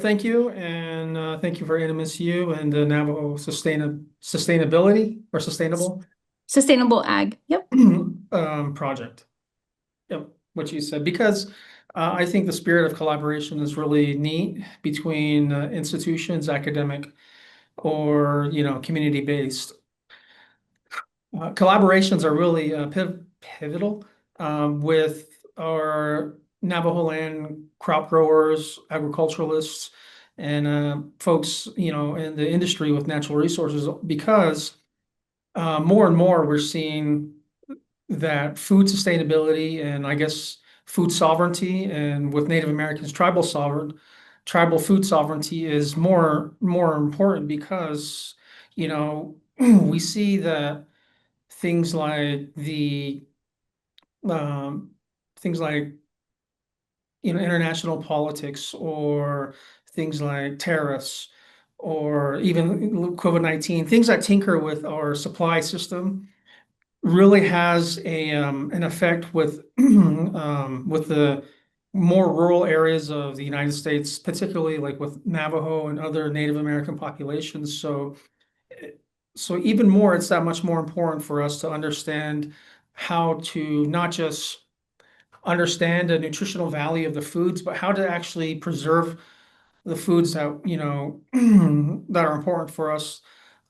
Thank you, and thank you for NMSU and the Navajo Sustainability or Sustainable Sustainable ag. Yep. project. Yep, what you said, because I think the spirit of collaboration is really neat between institutions, academic or community-based. Collaborations are really pivotal with our Navajo land crop growers, agriculturalists, and folks, in the industry with natural resources, because more and more we're seeing that food sustainability and I guess food sovereignty, and with Native Americans, tribal food sovereignty is more important because, we see that things like the um, things like international politics, or things like tariffs, or even COVID-19, things that tinker with our supply system really has an effect with with the more rural areas of the United States, particularly like with Navajo and other Native American populations. So even more, it's that much more important for us to understand how to not just understand the nutritional value of the foods, but how to actually preserve the foods that, that are important for us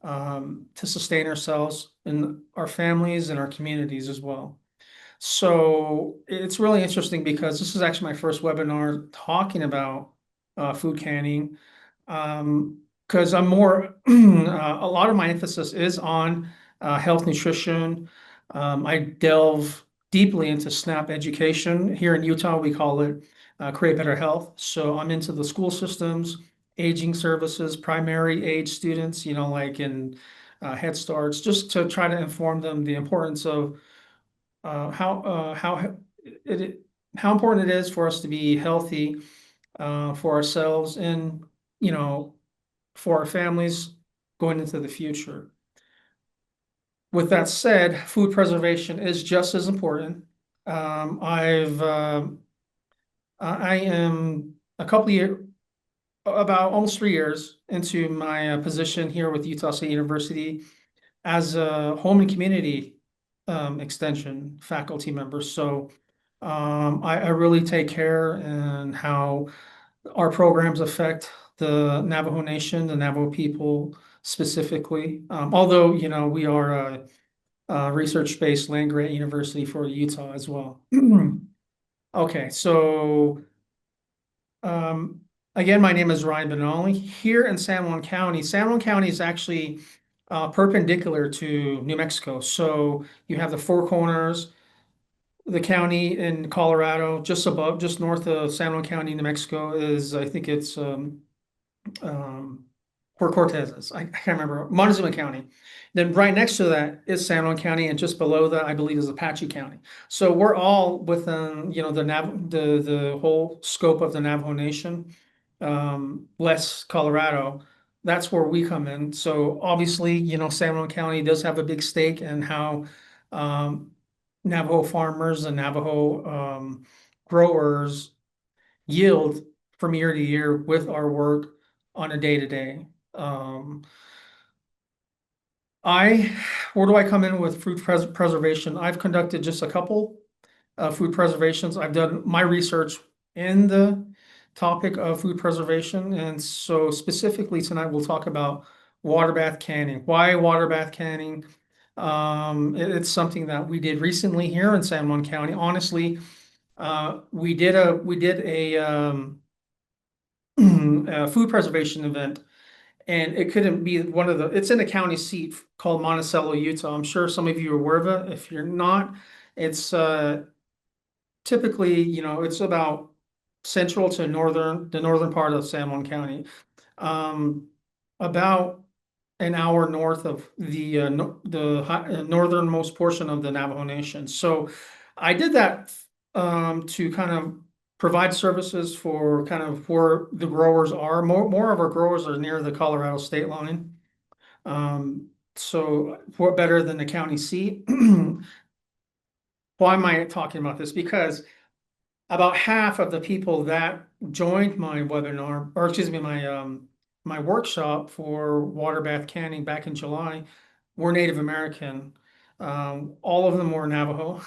to sustain ourselves and our families and our communities as well. So it's really interesting because this is actually my first webinar talking about food canning. Because I'm more, a lot of my emphasis is on health nutrition. I delve deeply into SNAP education. Here in Utah, we call it Create Better Health. So I'm into the school systems, aging services, primary age students, like in Head Starts, just to try to inform them the importance of it how important it is for us to be healthy for ourselves and for our families going into the future. With that said, food preservation is just as important. I am a couple years, about almost 3 years into my position here with Utah State University as a home and community extension faculty member. So I really take care in how our programs affect the Navajo Nation, the Navajo people specifically. Although, we are a research-based land grant university for Utah as well. Okay, so again, my name is Ryan Benali. Here in San Juan County, San Juan County is actually perpendicular to New Mexico. So you have the Four Corners, the county in Colorado, just north of San Juan County, New Mexico is, I think it's Port Cortez is. I can't remember. Montezuma County. Then right next to that is San Juan County, and just below that, I believe, is Apache County. So we're all within, the whole scope of the Navajo Nation, less Colorado. That's where we come in. So obviously, San Juan County does have a big stake in how Navajo farmers and Navajo growers yield from year to year with our work on a day-to-day. I, where do I come in with food preservation? I've conducted just a couple food preservations. I've done my research in the topic of food preservation. And so specifically tonight, we'll talk about water bath canning. Why water bath canning? It's something that we did recently here in San Juan County. Honestly, we did a food preservation event, and it couldn't be it's in a county seat called Monticello, Utah. I'm sure some of you are aware of it. If you're not, it's typically, it's about central to the northern part of San Juan County. About an hour north of the northernmost portion of the Navajo Nation. So I did that to kind of provide services for kind of where the growers are. More of our growers are near the Colorado state line. So what better than the county seat? Why am I talking about this? Because about half of the people that joined my webinar, or excuse me, my workshop for water bath canning back in July were Native American. All of them were Navajo.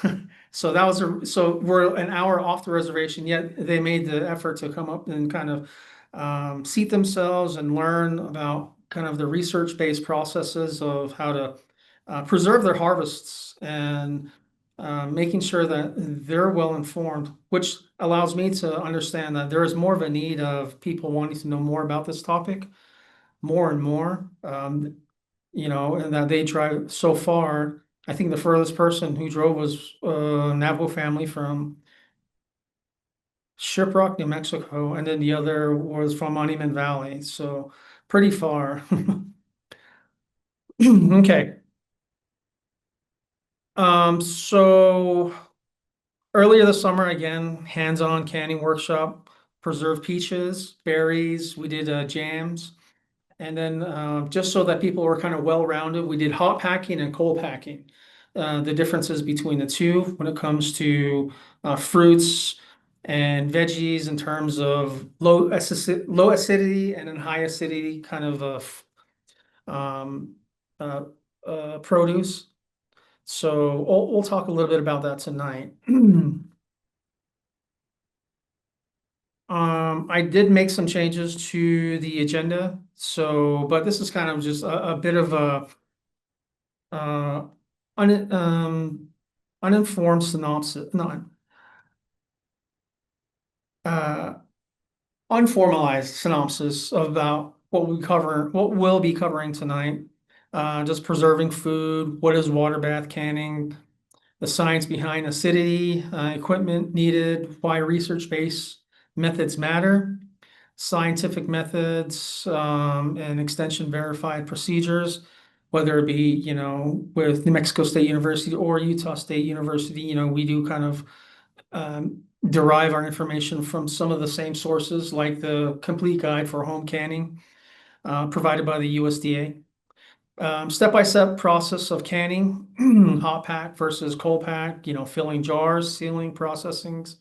So so we're an hour off the reservation, yet they made the effort to come up and kind of seat themselves and learn about kind of the research-based processes of how to preserve their harvests and making sure that they're well informed, which allows me to understand that there is more of a need of people wanting to know more about this topic, more and more. And that they drive so far. I think the furthest person who drove was a Navajo family from Shiprock, New Mexico, and then the other was from Monument Valley, so pretty far. Okay. So earlier this summer, again, hands-on canning workshop, preserved peaches, berries, we did jams. And then just so that people were kind of well-rounded, we did hot packing and cold packing. The differences between the two when it comes to fruits and veggies in terms of low acidity and then high acidity kind of um, uh, produce. So we'll talk a little bit about that tonight. I did make some changes to the agenda, but this is kind of just a bit of a uh, un, uninformed synopsis, not uh, unformalized synopsis about what we'll be covering tonight. Just preserving food, what is water bath canning, the science behind acidity, equipment needed, why research-based methods matter, scientific methods, and extension verified procedures, whether it be, with New Mexico State University or Utah State University, we do kind of derive our information from some of the same sources, like the complete guide for home canning, provided by the USDA. Step-by-step process of canning, hot pack versus cold pack, filling jars, sealing, processings.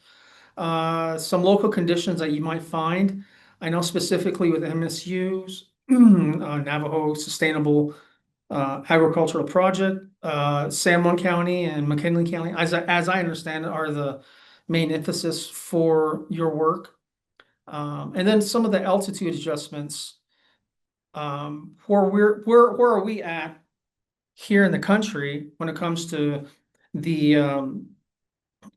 Some local conditions that you might find. I know specifically with MSU's, Navajo Sustainable Agricultural Project, San Juan County and McKinley County, as I understand it, are the main emphasis for your work. And then some of the altitude adjustments. Where are we at here in the country when it comes to the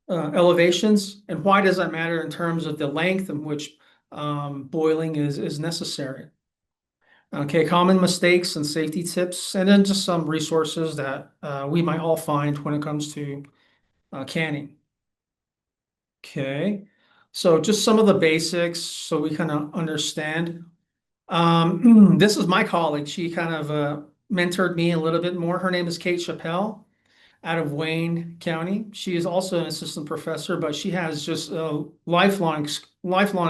elevations, and why does that matter in terms of the length in which boiling is necessary? Okay, common mistakes and safety tips, and then just some resources that we might all find when it comes to canning. Okay, so just some of the basics so we kind of understand. This is my colleague. She kind of mentored me a little bit more. Her name is Kate Chappelle out of Wayne County. She is also an assistant professor, but she has just a lifelong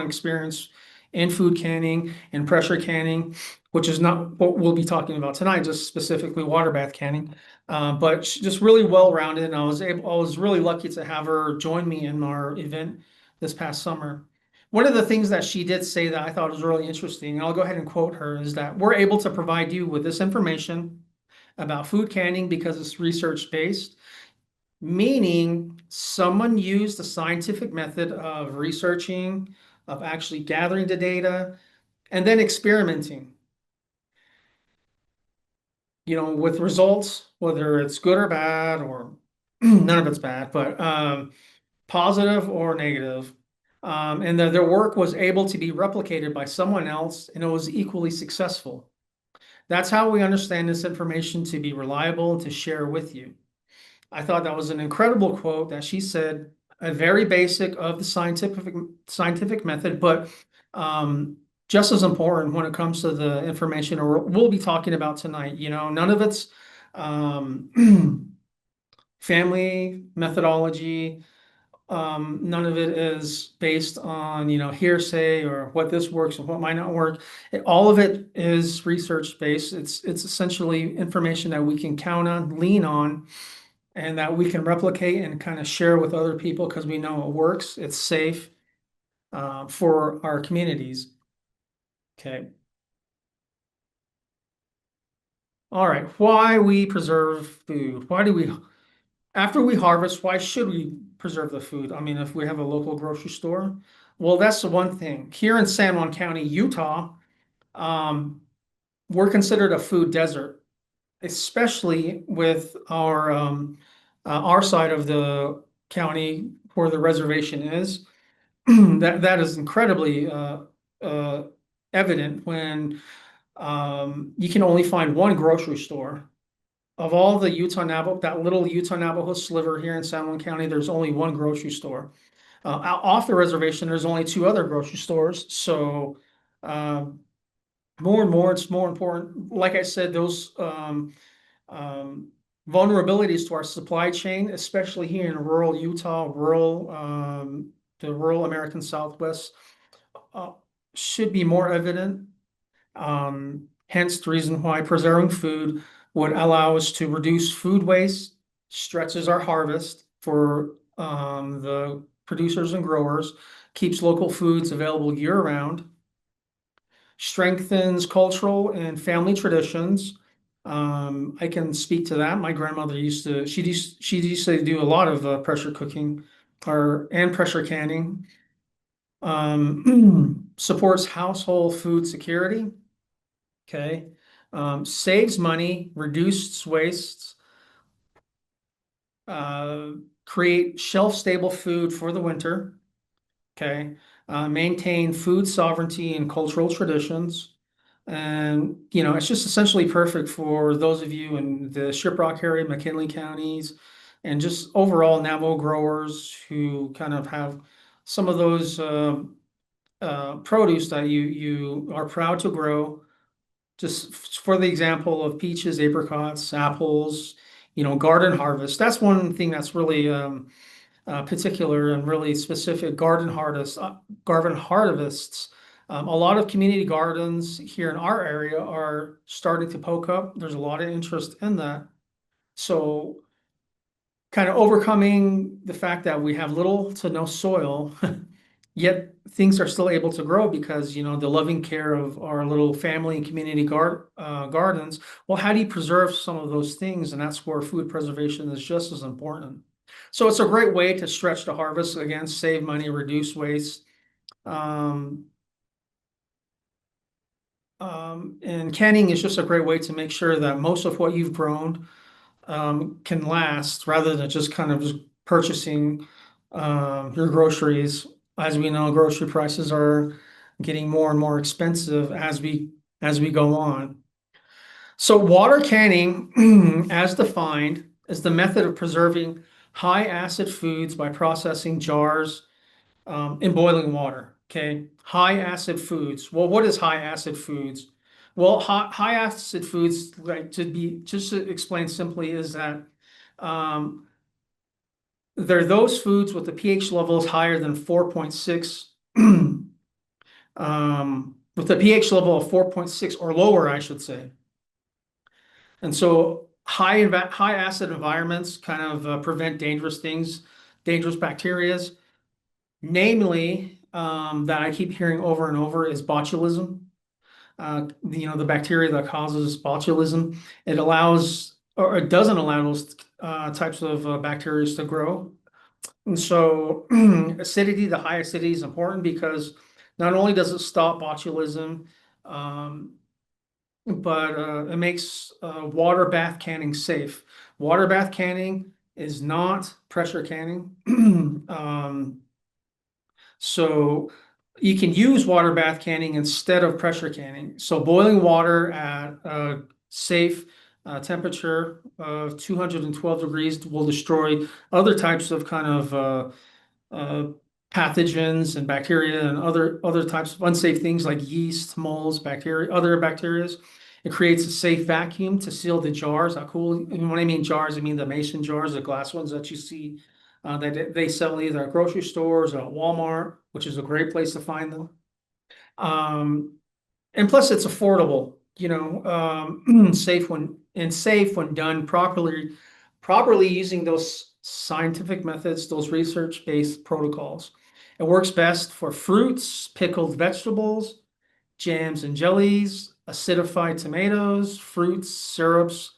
experience in food canning and pressure canning, which is not what we'll be talking about tonight, just specifically water bath canning. But she's just really well-rounded, and I was really lucky to have her join me in our event this past summer. One of the things that she did say that I thought was really interesting, and I'll go ahead and quote her, is that we're able to provide you with this information about food canning because it's research-based, meaning someone used the scientific method of researching, of actually gathering the data, and then experimenting, with results, whether it's good or bad, or none of it's bad, but positive or negative. And their work was able to be replicated by someone else, and it was equally successful. That's how we understand this information to be reliable and to share with you. I thought that was an incredible quote that she said, a very basic of the scientific method, but just as important when it comes to the information we'll be talking about tonight. None of it's family methodology. None of it is based on, hearsay or what this works and what might not work. All of it is research based. It's essentially information that we can count on, lean on, and that we can replicate and kind of share with other people because we know it works, it's safe for our communities. Okay. All right. Why we preserve food? Why do we, after we harvest, why should we preserve the food? I mean, if we have a local grocery store, well, that's the one thing. Here in San Juan County, Utah, um, we're considered a food desert, especially with our side of the county where the reservation is. That is incredibly uh, evident when you can only find one grocery store. Of all the Utah Navajo, that little Utah Navajo sliver here in San Juan County, there's only one grocery store. Off the reservation, there's only two other grocery stores. So uh, more and more, it's more important. Like I said, those um, vulnerabilities to our supply chain, especially here in rural Utah, the rural American Southwest, uh, should be more evident. Hence the reason why preserving food would allow us to reduce food waste, stretches our harvest for the producers and growers, keeps local foods available year round, strengthens cultural and family traditions. I can speak to that. My grandmother she used to do a lot of pressure cooking and pressure canning. Supports household food security. Okay. Saves money, reduces waste, uh, create shelf-stable food for the winter. Okay. Maintain food sovereignty and cultural traditions. And, it's just essentially perfect for those of you in the Shiprock area, McKinley counties, and just overall Navajo growers who kind of have some of those produce that you are proud to grow. Just for the example of peaches, apricots, apples, garden harvest. That's one thing that's really particular and really specific. Garden harvests. A lot of community gardens here in our area are starting to poke up. There's a lot of interest in that. So, kind of overcoming the fact that we have little to no soil, yet things are still able to grow because, the loving care of our little family and community gardens. Well, how do you preserve some of those things? And that's where food preservation is just as important. So it's a great way to stretch the harvest, again, save money, reduce waste. Um, and canning is just a great way to make sure that most of what you've grown can last rather than just kind of just purchasing your groceries. As we know, grocery prices are getting more and more expensive as we go on. So water canning, as defined, is the method of preserving high acid foods by processing jars in boiling water. Okay, high acid foods. Well, what is high acid foods? Well, high acid foods, like just to explain simply, is that um, they're those foods with the pH levels higher than 4.6, with the pH level of 4.6 or lower, I should say. And so high acid environments kind of prevent dangerous things, dangerous bacterias. Namely, that I keep hearing over and over is botulism. The bacteria that causes botulism. It allows, or it doesn't allow those types of bacteria to grow. And so acidity, the high acidity is important because not only does it stop botulism, but it makes water bath canning safe. Water bath canning is not pressure canning. So you can use water bath canning instead of pressure canning. So boiling water at a safe temperature of 212 degrees will destroy other types of kind of uh, pathogens and bacteria and other types of unsafe things like yeast, molds, bacteria, other bacterias. It creates a safe vacuum to seal the jars. How cool. And when I mean jars, I mean the mason jars, the glass ones that you see that they sell either at grocery stores or at Walmart, which is a great place to find them. And plus it's affordable, safe when done properly using those scientific methods, those research-based protocols. It works best for fruits, pickled vegetables, jams and jellies, acidified tomatoes, fruits, syrups,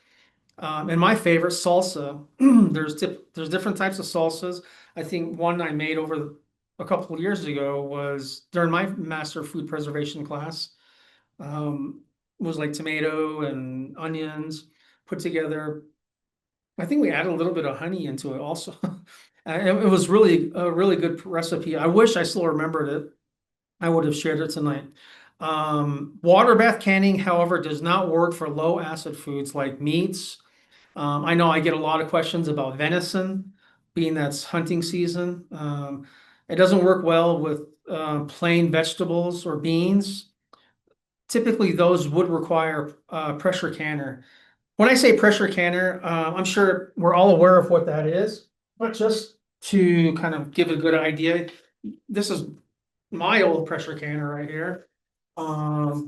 and my favorite, salsa. There's different types of salsas. I think one I made over a couple of years ago was during my master food preservation class. Was like tomato and onions put together. I think we added a little bit of honey into it also. It was really a really good recipe. I wish I still remembered it. I would have shared it tonight. Water bath canning, however, does not work for low acid foods like meats. I know I get a lot of questions about venison, being that's hunting season. It doesn't work well with plain vegetables or beans. Typically, those would require pressure canner. When I say pressure canner, I'm sure we're all aware of what that is, but just to kind of give a good idea, this is my old pressure canner right here. I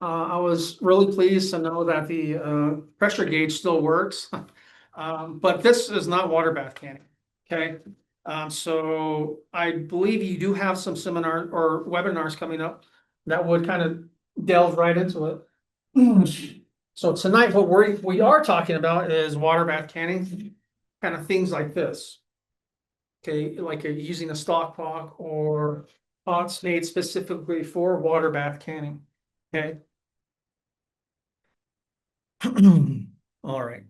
was really pleased to know that the pressure gauge still works, but this is not water bath canning. Okay, so I believe you do have some seminar or webinars coming up that would kind of delve right into it. So tonight, what we are talking about is water bath canning, kind of things like this. Okay, like using a stock pot or pots made specifically for water bath canning. Okay. All right.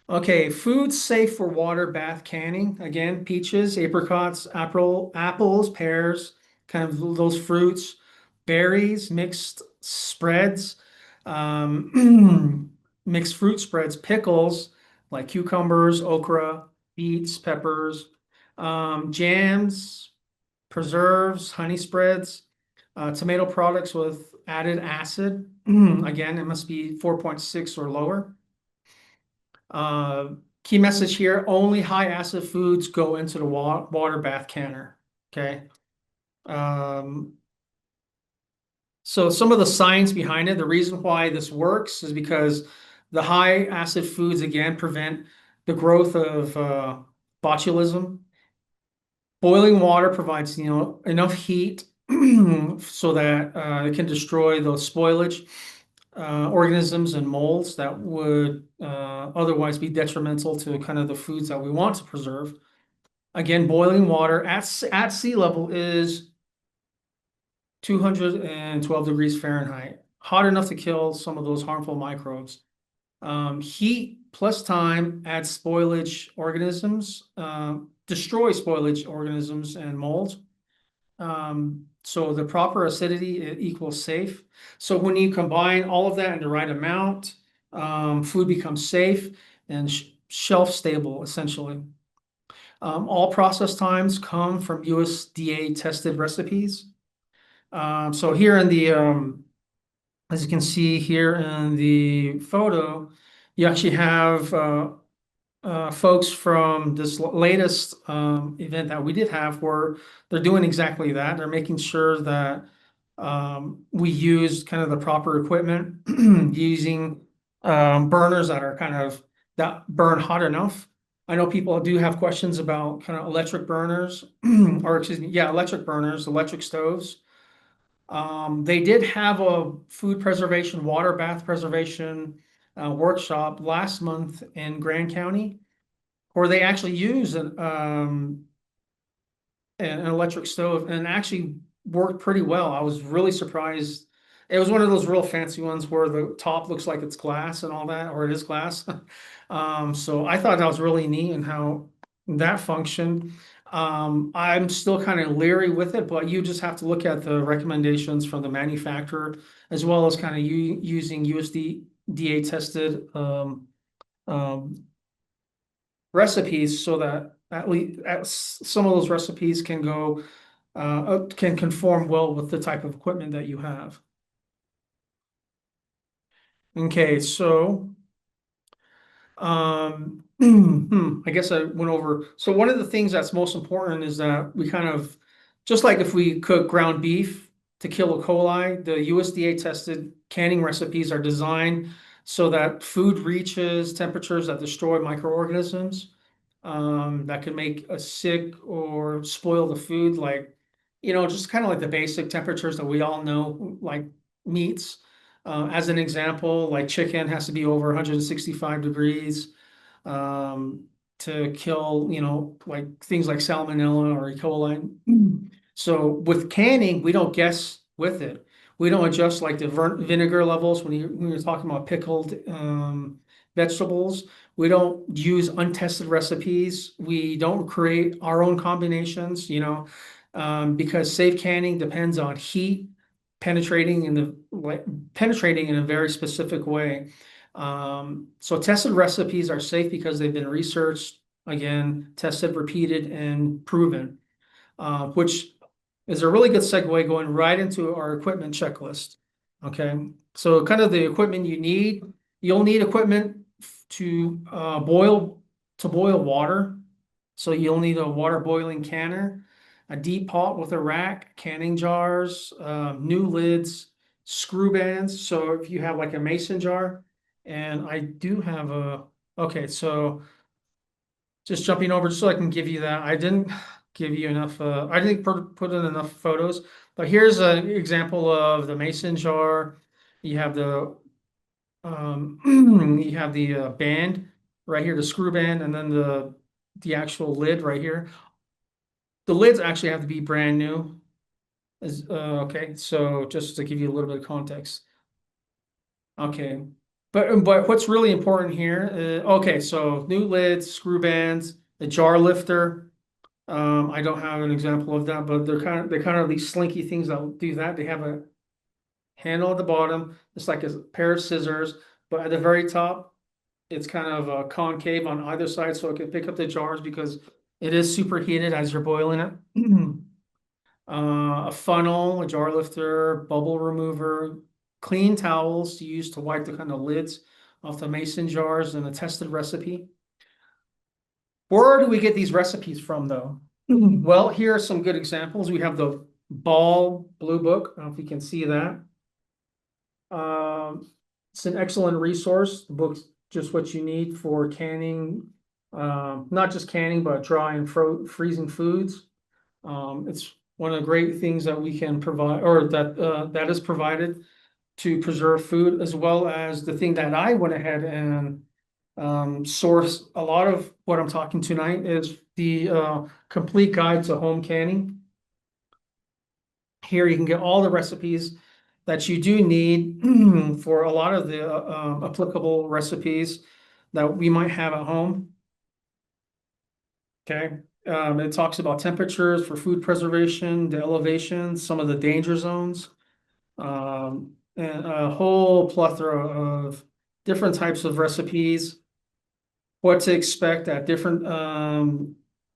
Okay, food safe for water bath canning. Again, peaches, apricots, apples, pears, kind of those fruits, berries, mixed spreads, mixed fruit spreads, pickles like cucumbers, okra, beets, peppers, jams, preserves, honey spreads, tomato products with added acid. Again, it must be 4.6 or lower. Key message here, only high acid foods go into the water bath canner. Okay. So some of the science behind it, the reason why this works is because the high acid foods again prevent the growth of botulism. Boiling water provides enough heat so that it can destroy those spoilage organisms and molds that would otherwise be detrimental to kind of the foods that we want to preserve. Again, boiling water at sea level is 212 degrees Fahrenheit, hot enough to kill some of those harmful microbes. Heat plus time adds spoilage organisms, destroy spoilage organisms and molds. So the proper acidity equals safe. So when you combine all of that in the right amount, food becomes safe and shelf stable, essentially. All process times come from USDA tested recipes. So here in the, as you can see here in the photo, you actually have folks from this latest event that we did have where they're doing exactly that. They're making sure that we use kind of the proper equipment, using burners that are kind of that burn hot enough. I know people do have questions about kind of electric burners, or excuse me, yeah, electric burners, electric stoves. They did have a food preservation, water bath preservation workshop last month in Grand County, where they actually use an electric stove and actually worked pretty well. I was really surprised. It was one of those real fancy ones where the top looks like it's glass and all that, or it is glass. So I thought that was really neat and how that functioned. I'm still kind of leery with it, but you just have to look at the recommendations from the manufacturer as well as kind of using USDA tested recipes so that at least some of those recipes can go can conform well with the type of equipment that you have. Okay, so I guess I went over. So one of the things that's most important is that we kind of, just like if we cook ground beef to kill E. coli, the USDA tested canning recipes are designed so that food reaches temperatures that destroy microorganisms that can make us sick or spoil the food, like, just kind of like the basic temperatures that we all know, like meats. As an example, like chicken has to be over 165 degrees um, to kill, like things like salmonella or E. coli. So with canning, we don't guess with it. We don't adjust like the vinegar levels when you're talking about pickled vegetables. We don't use untested recipes. We don't create our own combinations, because safe canning depends on heat penetrating penetrating in a very specific way. So tested recipes are safe because they've been researched, again, tested, repeated, and proven, which is a really good segue going right into our equipment checklist. Okay, so kind of the equipment you need. You'll need equipment to boil water. So you'll need a water boiling canner, a deep pot with a rack, canning jars, new lids, screw bands. So if you have like a mason jar, and I do have okay, so just jumping over just so I can give you that. I didn't give you enough, I didn't put in enough photos, but here's an example of the mason jar. You have the you have the band right here, the screw band, and then the actual lid right here. The lids actually have to be brand new. Okay, so just to give you a little bit of context. Okay, but what's really important here? Okay, so new lids, screw bands, the jar lifter. I don't have an example of that, but they're kind of these slinky things that do that. They have a handle at the bottom. It's like a pair of scissors, but at the very top, it's kind of concave on either side, so it can pick up the jars because it is superheated as you're boiling it. A funnel, a jar lifter, bubble remover, clean towels to use to wipe the kind of lids off the mason jars, and a tested recipe. Where do we get these recipes from, though? Well, here are some good examples. We have the Ball Blue Book. I don't know if you can see that. It's an excellent resource. The book's just what you need for canning, not just canning, but dry and freezing foods. It's one of the great things that we can provide, or that is provided to preserve food, as well as the thing that I went ahead and source a lot of what I'm talking tonight is the complete guide to home canning. Here you can get all the recipes that you do need for a lot of the applicable recipes that we might have at home. Okay, it talks about temperatures for food preservation, the elevations, some of the danger zones, and a whole plethora of different types of recipes, what to expect at different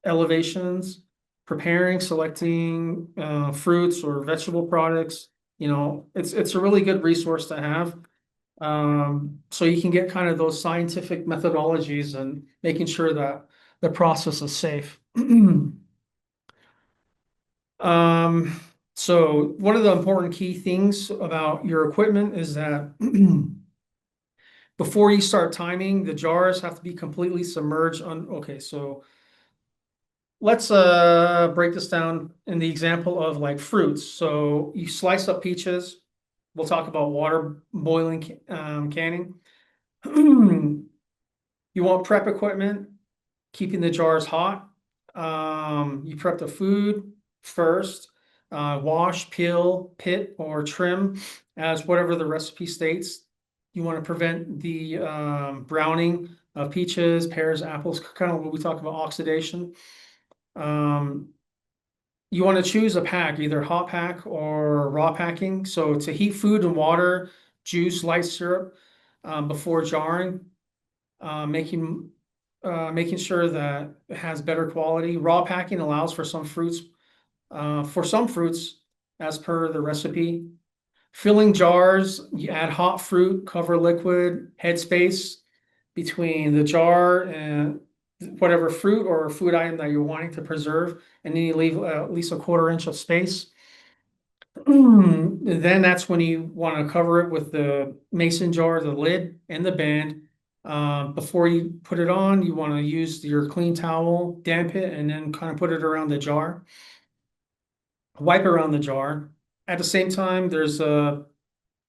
elevations, preparing, selecting fruits or vegetable products. It's a really good resource to have. So you can get kind of those scientific methodologies and making sure that the process is safe. So one of the important key things about your equipment is that before you start timing, the jars have to be completely submerged okay, so let's break this down in the example of like fruits. So you slice up peaches. We'll talk about water boiling canning. You want prep equipment, keeping the jars hot. You prep the food first. Wash, peel, pit, or trim as whatever the recipe states. You want to prevent the browning of peaches, pears, apples, kind of what we talk about oxidation. You want to choose a pack, either hot pack or raw packing. So to heat food and water, juice, light syrup before jarring, making sure that it has better quality. Raw packing allows for some fruits, as per the recipe. Filling jars, you add hot fruit, cover liquid, headspace between the jar and whatever fruit or food item that you're wanting to preserve, and then you leave at least a 1/4 inch of space. then that's when you want to cover it with the mason jar, the lid, and the band. Before you put it on, you want to use your clean towel, damp it, and then kind of put it around the jar. Wipe around the jar. At the same time, there's a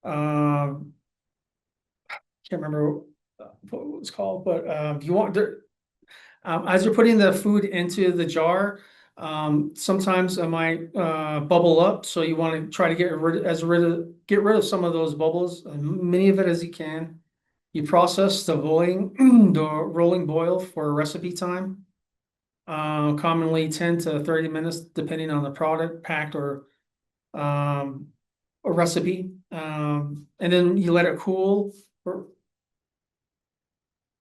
can't remember what it was called, but you want there. As you're putting the food into the jar, sometimes it might bubble up. So you want to try to get rid of some of those bubbles, many of it as you can. You process the boiling, the rolling boil for recipe time. Commonly 10 to 30 minutes, depending on the product, packed or a recipe. And then you let it cool for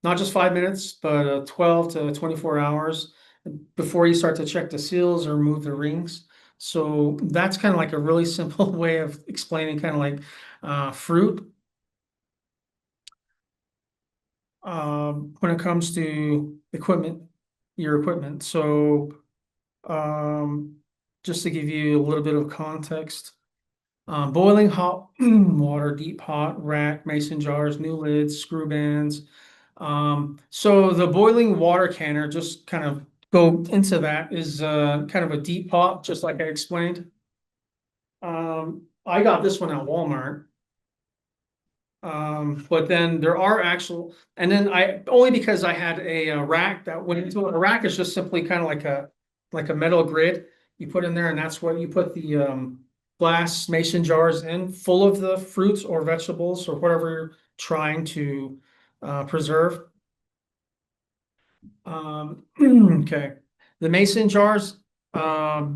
not just 5 minutes, but 12 to 24 hours before you start to check the seals or remove the rings. So that's kind of like a really simple way of explaining kind of like fruit. When it comes to your equipment. So just to give you a little bit of context, boiling hot water, deep hot rack, mason jars, new lids, screw bands. So the boiling water canner, just kind of go into that, is kind of a deep pot, just like I explained. I got this one at Walmart. But then there are and then only because I had a rack that went into it. A rack is just simply kind of like a metal grid you put in there, and that's what you put the glass mason jars in, full of the fruits or vegetables or whatever you're trying to preserve. Okay, the mason jars. I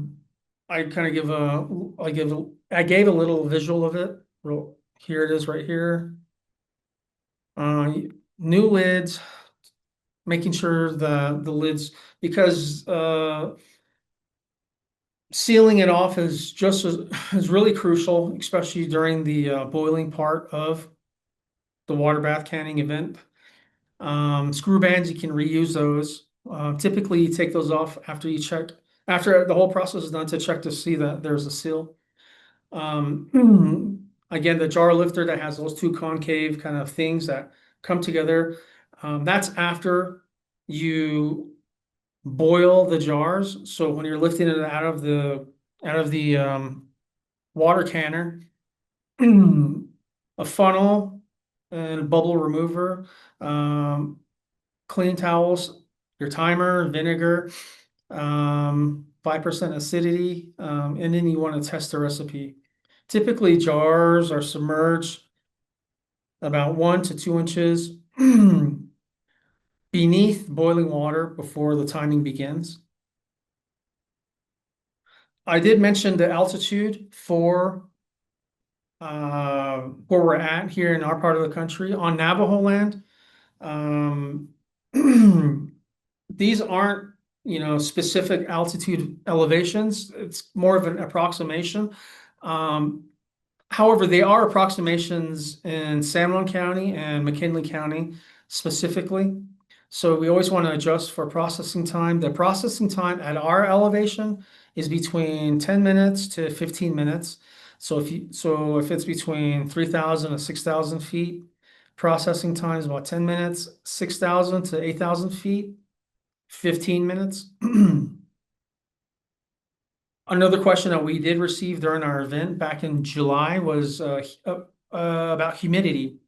kind of I gave a little visual of it. Here it is right here. New lids, making sure the lids, because sealing it off is really crucial, especially during the boiling part of the water bath canning event. Screw bands, you can reuse those. Typically, you take those off after after the whole process is done, to check to see that there's a seal. Again, the jar lifter that has those two concave kind of things that come together. That's after you boil the jars. So when you're lifting it out of the water canner, a funnel and a bubble remover, clean towels, your timer, vinegar, 5% acidity, and then you want to test the recipe. Typically, jars are submerged about 1 to 2 inches beneath boiling water before the timing begins. I did mention the altitude for where we're at here in our part of the country on Navajo land. These aren't, specific altitude elevations. It's more of an approximation. However, they are approximations in San Juan County and McKinley County specifically. So we always want to adjust for processing time. The processing time at our elevation is between 10 minutes to 15 minutes. So if it's between 3,000 and 6,000 feet, processing time is about 10 minutes. 6,000 to 8,000 feet, 15 minutes. Another question that we did receive during our event back in July was about humidity.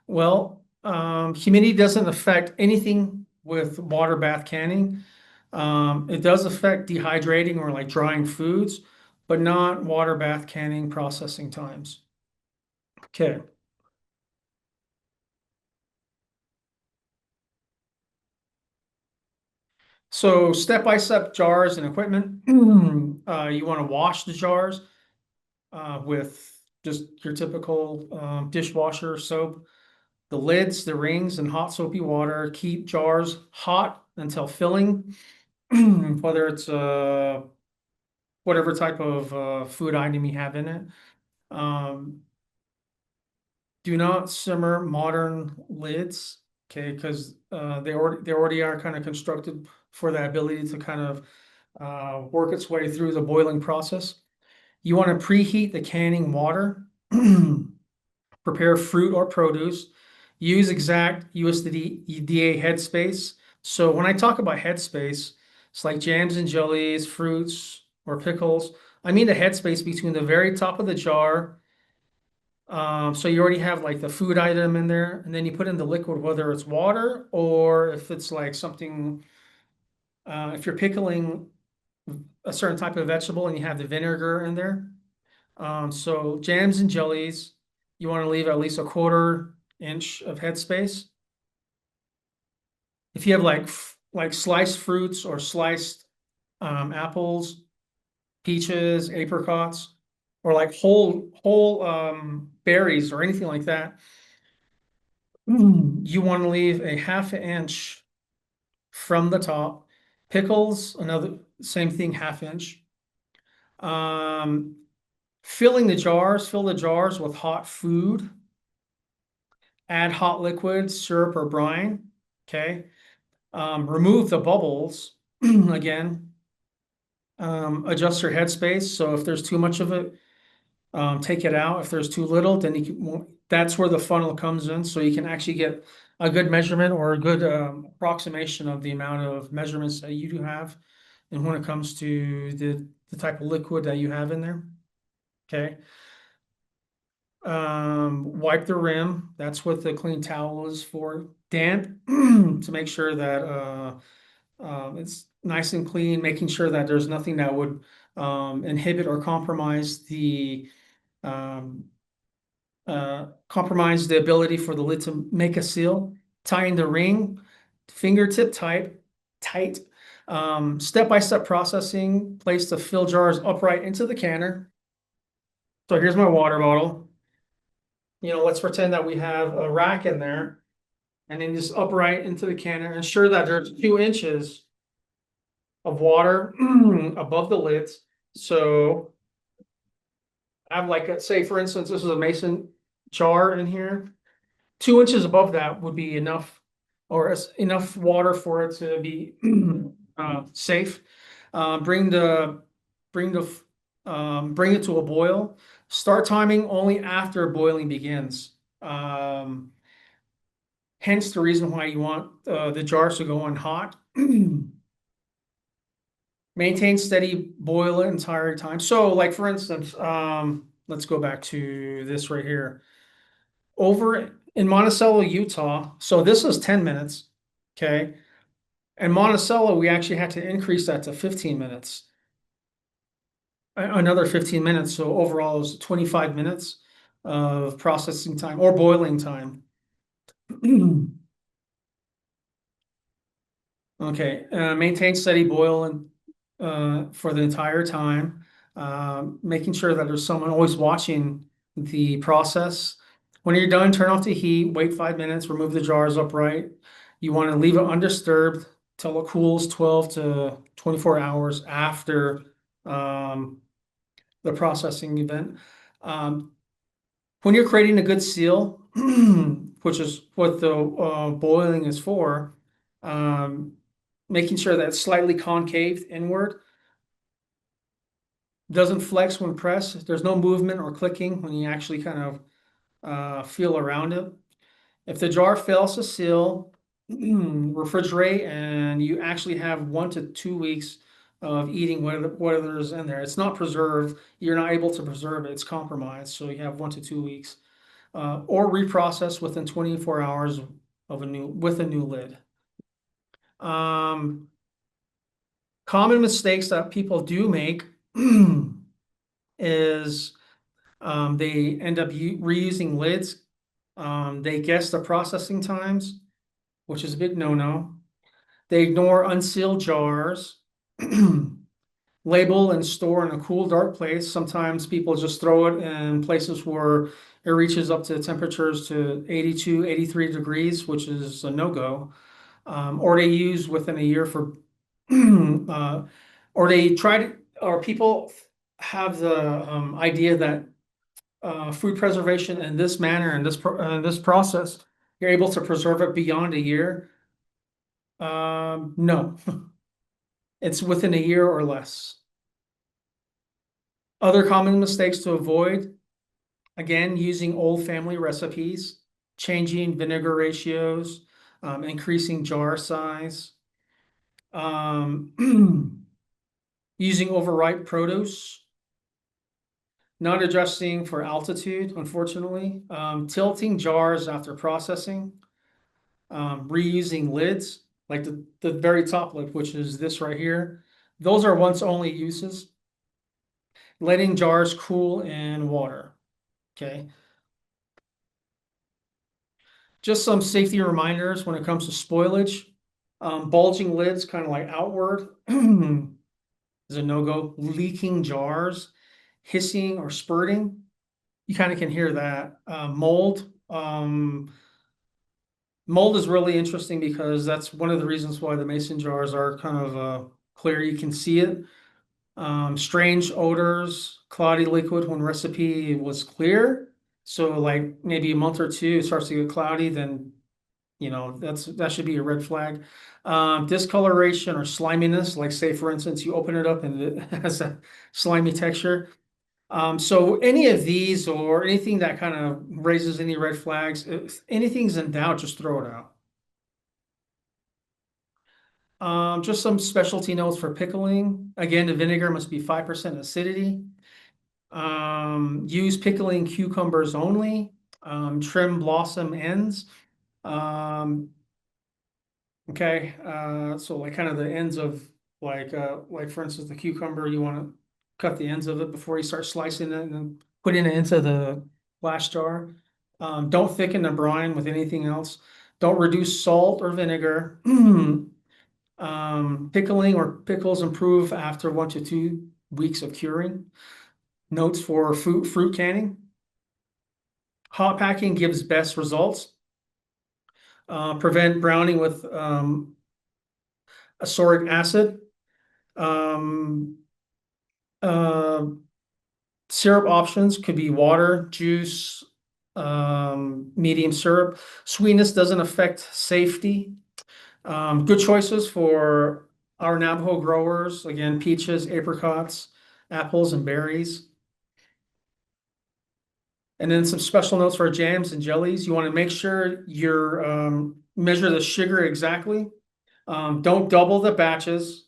Well, humidity doesn't affect anything with water bath canning. It does affect dehydrating or like drying foods, but not water bath canning processing times. Okay. So step-by-step jars and equipment. You want to wash the jars with just your typical dishwasher soap. The lids, the rings, and hot soapy water. Keep jars hot until filling, whether it's whatever type of food item you have in it. Do not simmer modern lids, okay, because they already are kind of constructed for that ability to kind of work its way through the boiling process. You want to preheat the canning water. Prepare fruit or produce. Use exact USDA headspace. So when I talk about headspace, it's like jams and jellies, fruits, or pickles. I mean the headspace between the very top of the jar. So you already have like the food item in there, and then you put in the liquid, whether it's water or if it's like something, if you're pickling a certain type of vegetable and you have the vinegar in there. So jams and jellies, you want to leave at least a 1/4 inch of headspace. If you have like sliced fruits or sliced apples, peaches, apricots, or like whole berries or anything like that, you want to leave a 1/2 inch from the top. Pickles, another same thing, 1/2 inch. Um, fill the jars with hot food. Add hot liquid, syrup or brine. Okay. Remove the bubbles again. Adjust your headspace. So if there's too much of it, take it out. If there's too little, then that's where the funnel comes in. So you can actually get a good measurement or a good approximation of the amount of measurements that you do have. And when it comes to the type of liquid that you have in there. Okay. Wipe the rim. That's what the clean towel is for. Damp to make sure that it's nice and clean, making sure that there's nothing that would inhibit or um, compromise the ability for the lid to make a seal. Tying the ring, fingertip tight. Step-by-step processing. Place the fill jars upright into the canner. So here's my water bottle. Let's pretend that we have a rack in there, and then just upright into the canner. Ensure that there's 2 inches of water above the lids. So I have like, say for instance, this is a mason jar in here. 2 inches above that would be enough, or enough water for it to be safe. Bring it to a boil. Start timing only after boiling begins. Hence the reason why you want the jars to go on hot. Maintain steady boil the entire time. So like for instance, let's go back to this right here. Over in Monticello, Utah, so this is 10 minutes, okay? And Monticello, we actually had to increase that to 15 minutes. Another 15 minutes, so overall it was 25 minutes of processing time or boiling time. Okay, maintain steady boil and for the entire time, making sure that there's someone always watching the process. When you're done, turn off the heat, wait 5 minutes, remove the jars upright. You want to leave it undisturbed till it cools 12 to 24 hours after the processing event. When you're creating a good seal, which is what the boiling is for, making sure that it's slightly concave inward, doesn't flex when pressed. There's no movement or clicking when you actually kind of feel around it. If the jar fails to seal, refrigerate, and you actually have 1 to 2 weeks of eating whatever's in there. It's not preserved. You're not able to preserve it. It's compromised. So you have 1 to 2 weeks. Or reprocess within 24 hours with a new lid. Common mistakes that people do make is they end up reusing lids. They guess the processing times, which is a big no-no. They ignore unsealed jars. Label and store in a cool, dark place. Sometimes people just throw it in places where it reaches up to temperatures to 82, 83 degrees, which is a no-go. Or they use within a year for, or they try to, or people have the idea that food preservation in this manner and this process, you're able to preserve it beyond a year. No, it's within a year or less. Other common mistakes to avoid, again, using old family recipes, changing vinegar ratios, increasing jar size, using overripe produce, not adjusting for altitude, unfortunately, tilting jars after processing, reusing lids, like the very top lid, which is this right here. Those are once only uses. Letting jars cool in water. Okay. Just some safety reminders when it comes to spoilage. Bulging lids, kind of like outward, is a no-go. Leaking jars, hissing or spurting. You kind of can hear that. Mold. Mold is really interesting because that's one of the reasons why the mason jars are kind of clear. You can see it. Strange odors, cloudy liquid when recipe was clear. So like maybe a month or two, it starts to get cloudy, then that should be a red flag. Discoloration or sliminess, like say for instance, you open it up and it has a slimy texture. So any of these or anything that kind of raises any red flags, if anything's in doubt, just throw it out. Just some specialty notes for pickling. Again, the vinegar must be 5% acidity. Use pickling cucumbers only. Trim blossom ends. Okay, so like kind of the ends of like for instance, the cucumber, you want to cut the ends of it before you start slicing it and then putting it into the glass jar. Don't thicken the brine with anything else. Don't reduce salt or vinegar. Pickling or pickles improve after 1 to 2 weeks of curing. Notes for fruit canning. Hot packing gives best results. Prevent browning with ascorbic acid. Uh, Syrup options could be water, juice, medium syrup. Sweetness doesn't affect safety. Good choices for our Navajo growers. Again, peaches, apricots, apples, and berries. And then some special notes for jams and jellies. You want to make sure you're measure the sugar exactly. Don't double the batches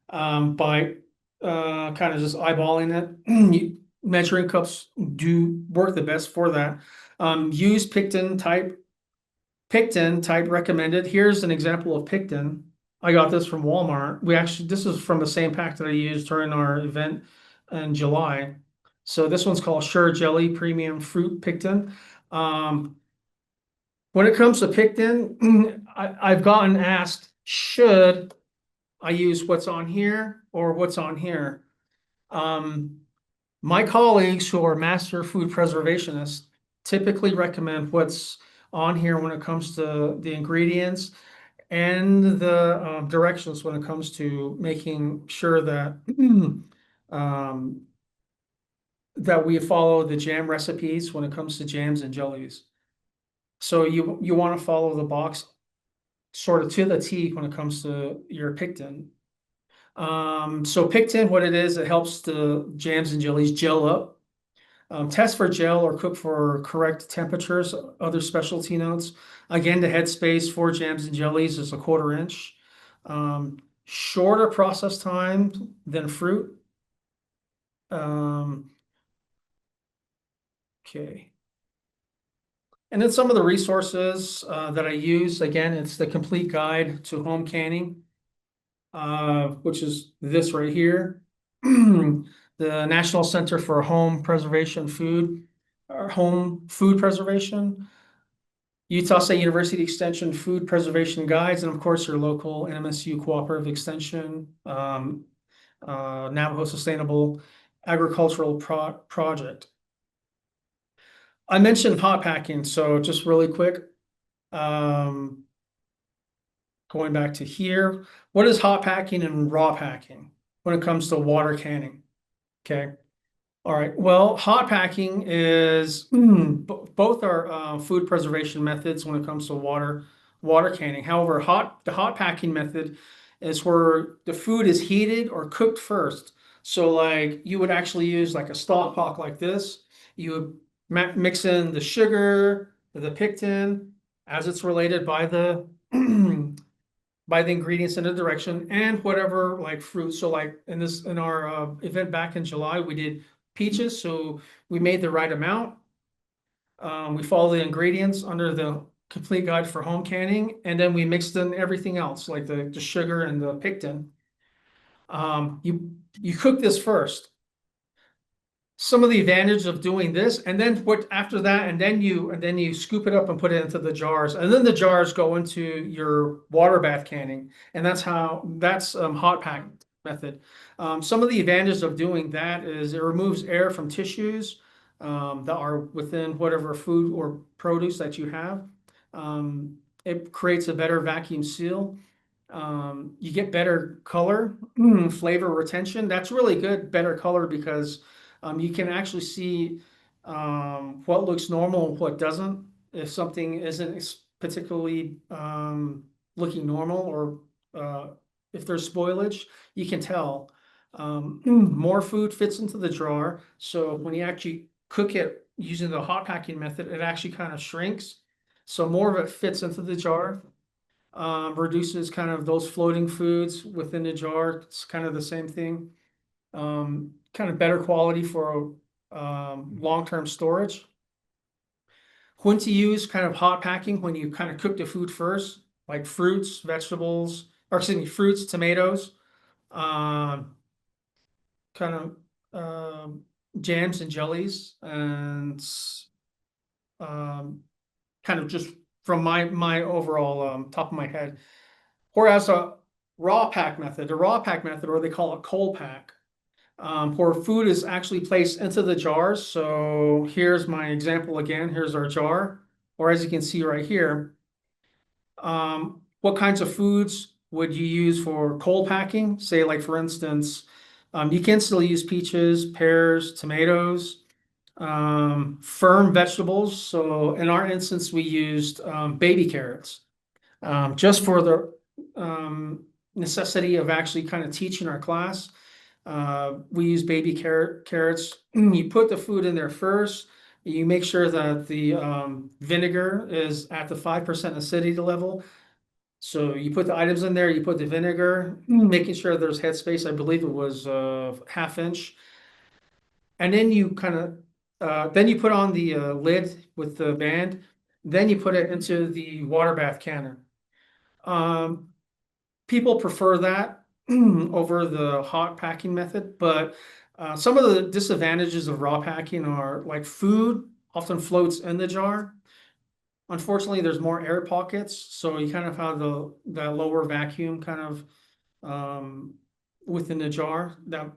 by kind of just eyeballing it. Measuring cups do work the best for that. Use Picton type recommended. Here's an example of Picton. I got this from Walmart. This is from the same pack that I used during our event in July. So this one's called Sure Jelly Premium Fruit Picton. When it comes to Picton, I've gotten asked, should I use what's on here or what's on here? My colleagues who are master food preservationists typically recommend what's on here when it comes to the ingredients and the directions when it comes to making sure that that we follow the jam recipes when it comes to jams and jellies. So you want to follow the box sort of to the T when it comes to your Picton. So Picton, what it is, it helps the jams and jellies gel up. Test for gel or cook for correct temperatures. Other specialty notes. Again, the headspace for jams and jellies is 1/4 inch. Shorter process time than fruit. Okay. And then some of the resources that I use, again, it's the complete guide to home canning, which is this right here. The National Center for Home Preservation Food, or Home Food Preservation, Utah State University Extension Food Preservation Guides, and of course your local NMSU Cooperative Extension, Navajo Sustainable Agricultural Project. I mentioned hot packing, so just really quick, going back to here, what is hot packing and raw packing when it comes to water canning? Okay. All right. Well, hot packing is both are food preservation methods when it comes to water canning. However, the hot packing method is where the food is heated or cooked first. So like you would actually use like a stock pot like this. You would mix in the sugar, the pectin, as it's related by the by the ingredients in the direction and whatever like fruit. So like in our event back in July, we did peaches. So we made the right amount. We follow the ingredients under the complete guide for home canning, and then we mixed in everything else like the sugar and the pectin. You cook this first. Some of the advantage of doing this, and then what after that, and then you scoop it up and put it into the jars, and then the jars go into your water bath canning, and that's hot pack method. Some of the advantages of doing that is it removes air from tissues that are within whatever food or produce that you have. It creates a better vacuum seal. You get better color, flavor retention. That's really good, better color because you can actually see what looks normal and what doesn't. If something isn't particularly looking normal or if there's spoilage, you can tell. More food fits into the jar. So when you actually cook it using the hot packing method, it actually kind of shrinks. So more of it fits into the jar. Reduces kind of those floating foods within the jar. It's kind of the same thing. Kind of better quality for long-term storage. When to use kind of hot packing when you kind of cook the food first, like fruits, vegetables, or excuse me, fruits, tomatoes, um, kind of jams and jellies, and um, kind of just from my overall top of my head. Whereas a raw pack method, or they call it cold pack, where food is actually placed into the jars. So here's my example again. Here's our jar, or as you can see right here, what kinds of foods would you use for cold packing? Say, like for instance, you can still use peaches, pears, tomatoes, firm vegetables. So in our instance, we used baby carrots just for the necessity of actually kind of teaching our class. We use baby carrots. You put the food in there first. You make sure that the vinegar is at the 5% acidity level. So you put the items in there, you put the vinegar, making sure there's headspace. I believe it was half inch. And then you kind of then you put on the lid with the band. Then you put it into the water bath canner. Um, People prefer that over the hot packing method, but some of the disadvantages of raw packing are like food often floats in the jar. Unfortunately, there's more air pockets, so you kind of have that lower vacuum kind of within the jar that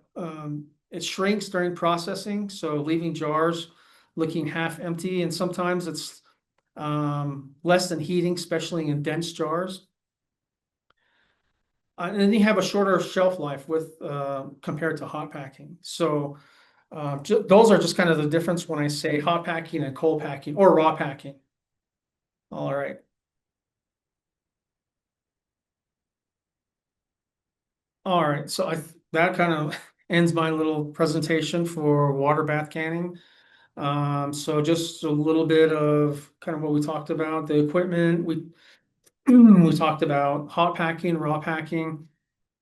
it shrinks during processing, so leaving jars looking half empty, and sometimes it's less than heating, especially in dense jars. And then you have a shorter shelf life with compared to hot packing. So those are just kind of the difference when I say hot packing and cold packing or raw packing. All right. All right. So that kind of ends my little presentation for water bath canning. So just a little bit of kind of what we talked about, the equipment. We talked about hot packing, raw packing,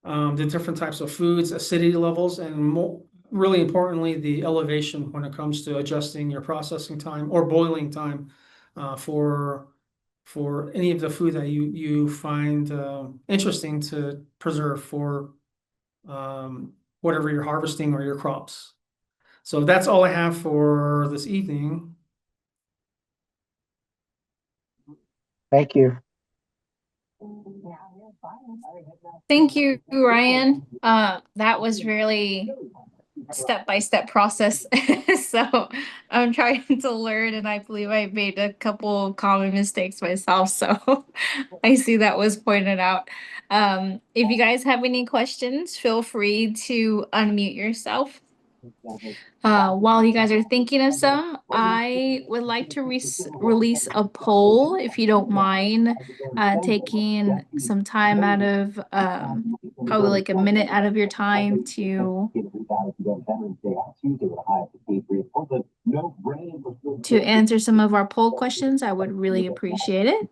the different types of foods, acidity levels, and really importantly, the elevation when it comes to adjusting your processing time or boiling time for any of the food that you find interesting to preserve for whatever you're harvesting or your crops. So that's all I have for this evening. Thank you. Thank you, Ryan. That was really step-by-step process. So I'm trying to learn, and I believe I made a couple common mistakes myself. So I see that was pointed out. If you guys have any questions, feel free to unmute yourself. While you guys are thinking of some, I would like to release a poll, if you don't mind, taking some time out of, probably like a minute out of your time to answer some of our poll questions. I would really appreciate it.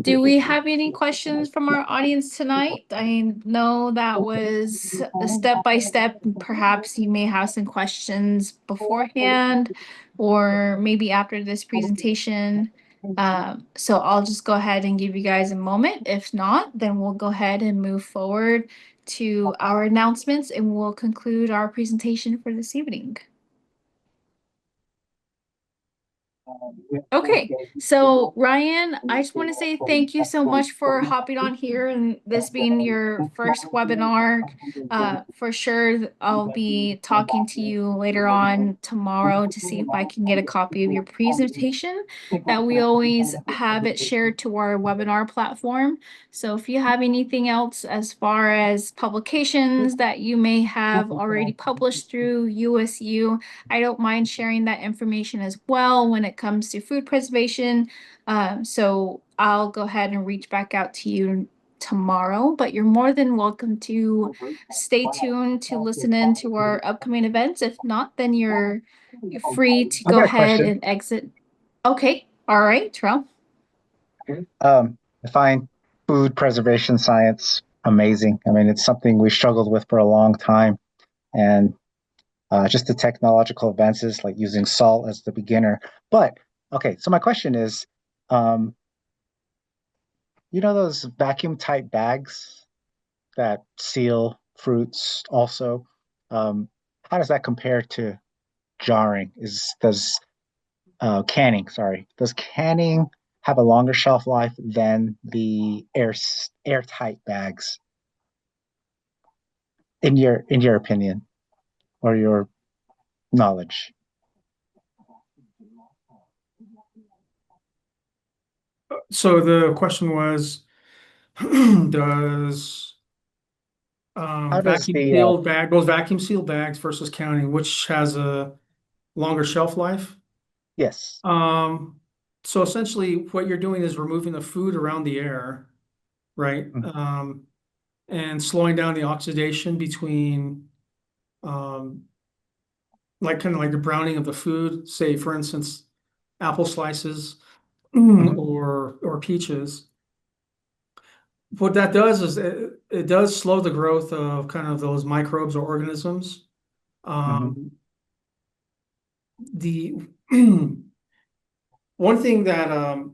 Do we have any questions from our audience tonight? I know that was a step by step. Perhaps you may have some questions beforehand or maybe after this presentation. So I'll just go ahead and give you guys a moment. If not, then we'll go ahead and move forward to our announcements and we'll conclude our presentation for this evening. Okay, so Ryan, I just want to say thank you so much for hopping on here and this being your first webinar. For sure, I'll be talking to you later on tomorrow to see if I can get a copy of your presentation. That we always have it shared to our webinar platform. So if you have anything else as far as publications that you may have already published through USU, I don't mind sharing that information as well when it comes to food preservation. So I'll go ahead and reach back out to you tomorrow, but you're more than welcome to stay tuned to listen in to our upcoming events. If not, then you're free to I go got a ahead question. and exit. Okay, all right, Terrell. I find food preservation science amazing. I mean, it's something we struggled with for a long time. And just the technological advances like using salt as the beginner. But okay, so my question is, um, those vacuum type bags that seal fruits also, um, how does that compare to jarring? Does canning, sorry, does canning have a longer shelf life than the airtight bags in your opinion or your knowledge? So the question was, does How does vacuum the sealed bag, those vacuum sealed bags versus counting, which has a longer shelf life? yes. Um, so essentially what you're doing is removing the food around the air, right? Mhm. And slowing down the oxidation between, um, like kind of like the browning of the food, say for instance, apple slices Mhm. or peaches. What that does is it does slow the growth of kind of those microbes or organisms. Mhm. Um, the one thing that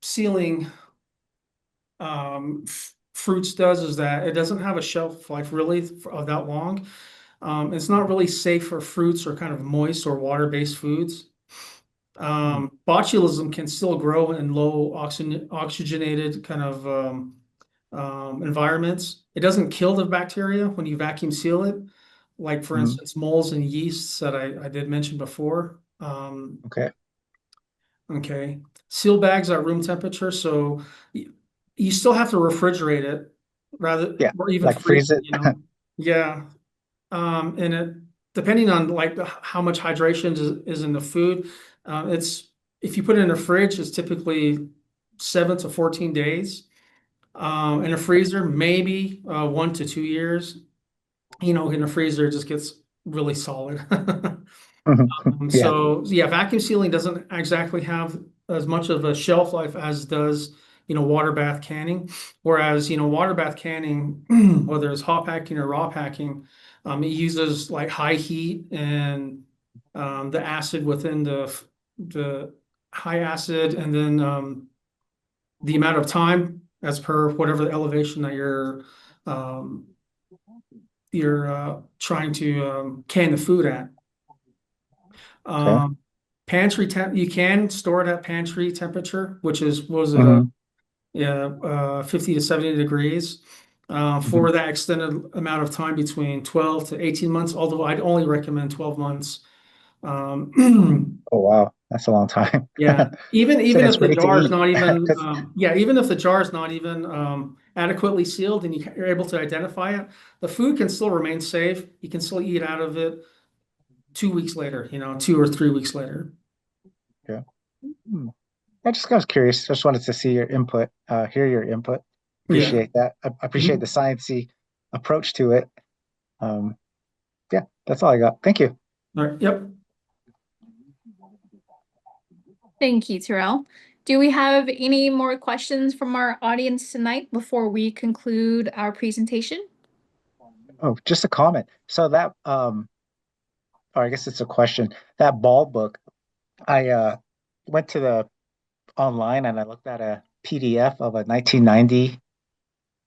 sealing fruits does is that it doesn't have a shelf life really of that long. It's not really safe for fruits or kind of moist or water-based foods. Mhm. Botulism can still grow in low oxygenated kind of environments. It doesn't kill the bacteria when you vacuum seal it, like for Mhm. instance, molds and yeasts that I did mention before. Okay. Okay. Seal bags are room temperature, so you still have to refrigerate it rather Yeah. or even Like freeze freeze it, it. Yeah. And it depending on like how much hydration is in the food, it's if you put it in a fridge, it's typically 7 to 14 days. In a freezer, maybe 1 to 2 years. In a freezer, it just gets really solid. Mhm. Yeah. So yeah, vacuum sealing doesn't exactly have as much of a shelf life as does, water bath canning. Whereas, water bath canning, whether it's hot packing or raw packing, it uses like high heat and the acid within the high acid and then the amount of time as per whatever the elevation that um, you're trying to can the food at. Okay. Um, Pantry temp, you can store it at pantry temperature, which is, what was it, Mhm. yeah, 50 to 70 degrees, Mhm. for that extended amount of time between 12 to 18 months, although I'd only recommend 12 months. Oh wow, that's a long time. Yeah, even So even it's if the ready to jar is eat. not even, 'Cause- yeah, even if the jar is not even adequately sealed and you're able to identify it, the food can still remain safe. You can still eat out of it 2 weeks later, 2 or 3 weeks later. Yeah. Hmm. I was curious. Just wanted to see your input, hear your input. Yeah. Appreciate that. I appreciate the sciencey approach to it. Um, yeah, that's all I got. Thank you. All right. Yep. Thank you, Terrell. Do we have any more questions from our audience tonight before we conclude our presentation? Oh, just a comment. So that, or I guess it's a question. That ball book, I went to the online and I looked at a PDF of a 1990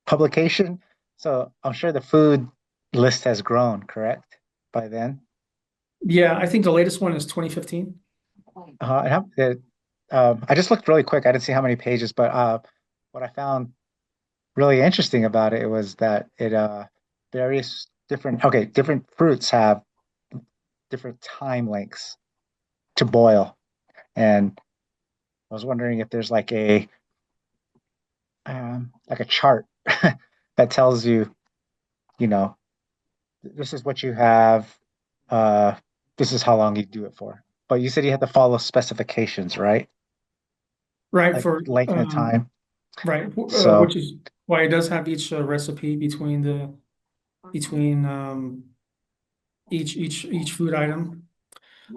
publication. So I'm sure the food list has grown, correct? By then. Yeah, I think the latest one is 2015. I just looked really quick. I didn't see how many pages, but what I found really interesting about it was that it various different fruits have different time lengths to boil. And I was wondering if there's like a chart that tells you, you know, this is what you have, uh, this is how long you do it for. But you said you had to follow specifications, right? Right, Like for length and time. right, So, which is why it does have each recipe between each food item.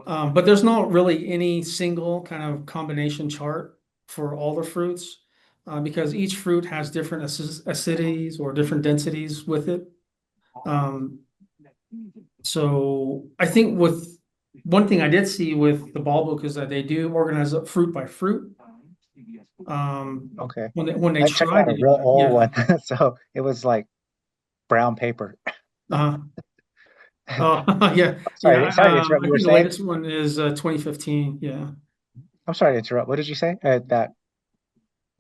But there's not really any single kind of combination chart for all the fruits, because each fruit has different acidities or different densities with it. So I think with one thing I did see with the ball book is that they do organize it fruit by fruit. okay. When they I checked try out to a do real it, old yeah. one. So it was like brown paper. Uh, yeah, yeah. Sorry to interrupt. I You were think the saying? latest one is 2015. Yeah. I'm sorry to interrupt. What did you say? That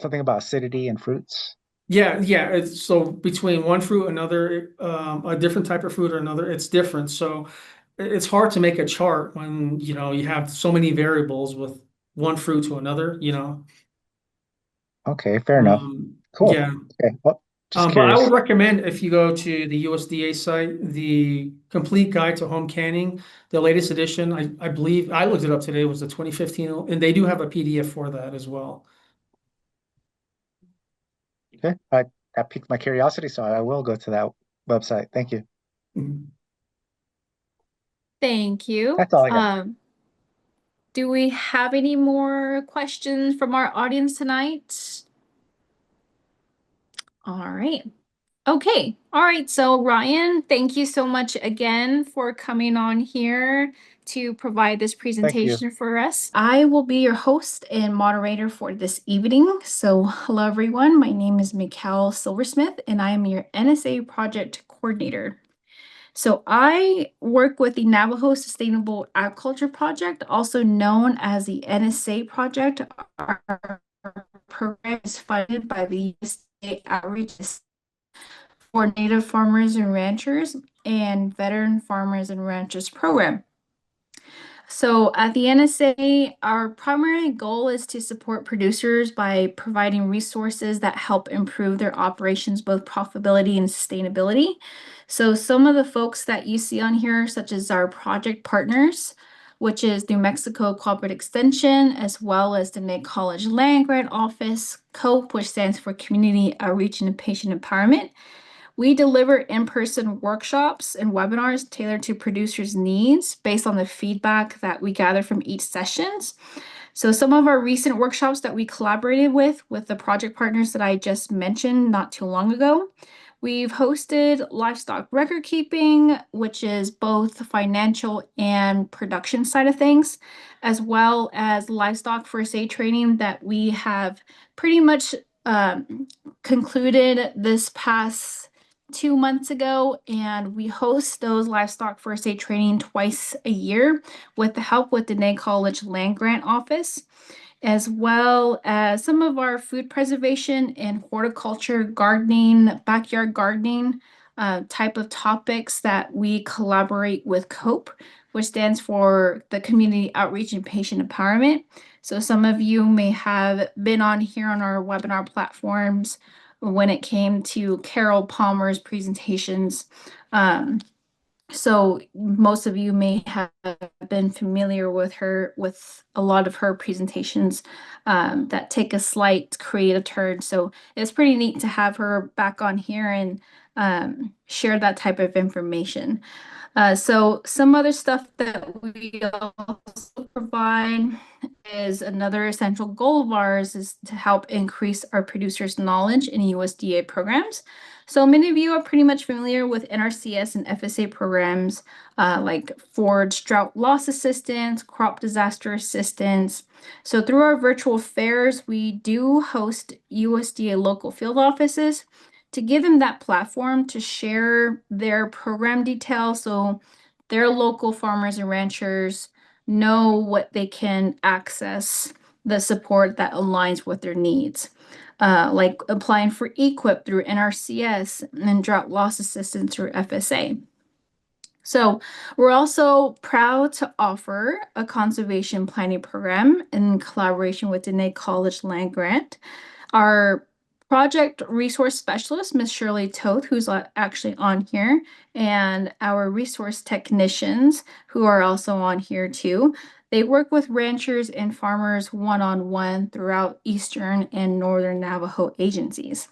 something about acidity and fruits? Yeah, yeah. It's so between one fruit, another, a different type of fruit or another, it's different. So it's hard to make a chart when, you have so many variables with one fruit to another. Okay, fair enough. Cool. Yeah. Okay. Well, just But I curious. would recommend if you go to the USDA site, the Complete Guide to Home Canning, the latest edition, I believe, I looked it up today, was the 2015, and they do have a PDF for that as well. Okay. That piqued my curiosity, so I will go to that website. Thank you. Mhm. Thank you. That's all I got. Do we have any more questions from our audience tonight? All right. Okay. All right. So Ryan, thank you so much again for coming on here to provide this Thank you. presentation for us. I will be your host and moderator for this evening. So hello everyone. My name is Mikkel Silversmith and I am your NSA project coordinator. So I work with the Navajo Sustainable Agriculture Project, also known as the NSA Project. Our program is funded by the USDA Outreach for Native Farmers and Ranchers and Veteran Farmers and Ranchers program. So at the NSA, our primary goal is to support producers by providing resources that help improve their operations, both profitability and sustainability. So some of the folks that you see on here, such as our project partners, which is New Mexico Cooperative Extension, as well as the Nate College Land Grant Office, COPE, which stands for Community Outreach and Patient Empowerment. We deliver in-person workshops and webinars tailored to producers' needs based on the feedback that we gather from each sessions. So some of our recent workshops that we collaborated with the project partners that I just mentioned not too long ago, we've hosted livestock record keeping, which is both the financial and production side of things, as well as livestock first aid training that we have pretty much concluded this past 2 months ago, and we host those livestock first aid training twice a year with the help with the Nate College Land Grant Office, as well as some of our food preservation and horticulture, gardening, backyard gardening type of topics that we collaborate with COPE, which stands for the Community Outreach and Patient Empowerment. So some of you may have been on here on our webinar platforms when it came to Carol Palmer's presentations. So most of you may have been familiar with her, with a lot of her presentations that take a slight creative turn. So it's pretty neat to have her back on here and share that type of information. So some other stuff that we also provide is another essential goal of ours is to help increase our producers' knowledge in USDA programs. So many of you are pretty much familiar with NRCS and FSA programs like Forage Drought Loss Assistance, Crop Disaster Assistance. So through our virtual fairs, we do host USDA local field offices to give them that platform to share their program details so their local farmers and ranchers know what they can access, the support that aligns with their needs. Like applying for EQIP through NRCS and drought loss assistance through FSA. So we're also proud to offer a conservation planning program in collaboration with Dene College Land Grant. Our project resource specialist, Ms. Shirley Toth, who's actually on here, and our resource technicians, who are also on here too. They work with ranchers and farmers one-on-one throughout Eastern and Northern Navajo agencies.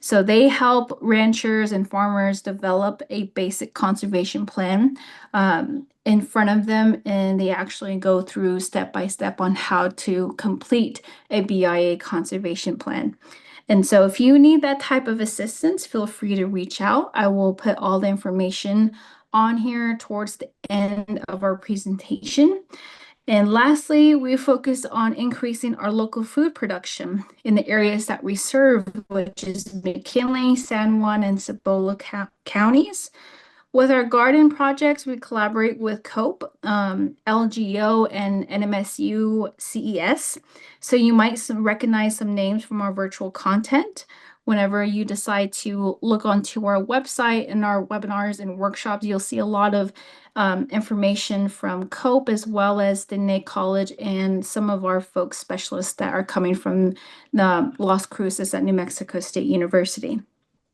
So they help ranchers and farmers develop a basic conservation plan in front of them, and they actually go through step by step on how to complete a BIA conservation plan. And so if you need that type of assistance, feel free to reach out. I will put all the information on here towards the end of our presentation. And lastly, we focus on increasing our local food production in the areas that we serve, which is McKinley, San Juan, and Cibola counties. With our garden projects, we collaborate with COPE, LGO, and NMSU CES. So you might recognize some names from our virtual content. Whenever you decide to look onto our website and our webinars and workshops, you'll see a lot of information from COPE as well as the Dene College and some of our folks specialists that are coming from the Las Cruces at New Mexico State University.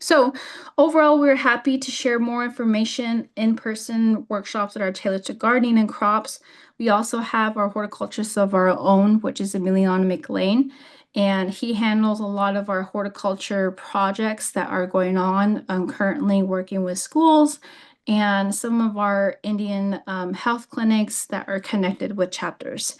So overall, we're happy to share more information, in-person workshops that are tailored to gardening and crops. We also have our horticulturist of our own, which is Emiliano McLean, and he handles a lot of our horticulture projects that are going on. I'm currently working with schools and some of our Indian health clinics that are connected with chapters.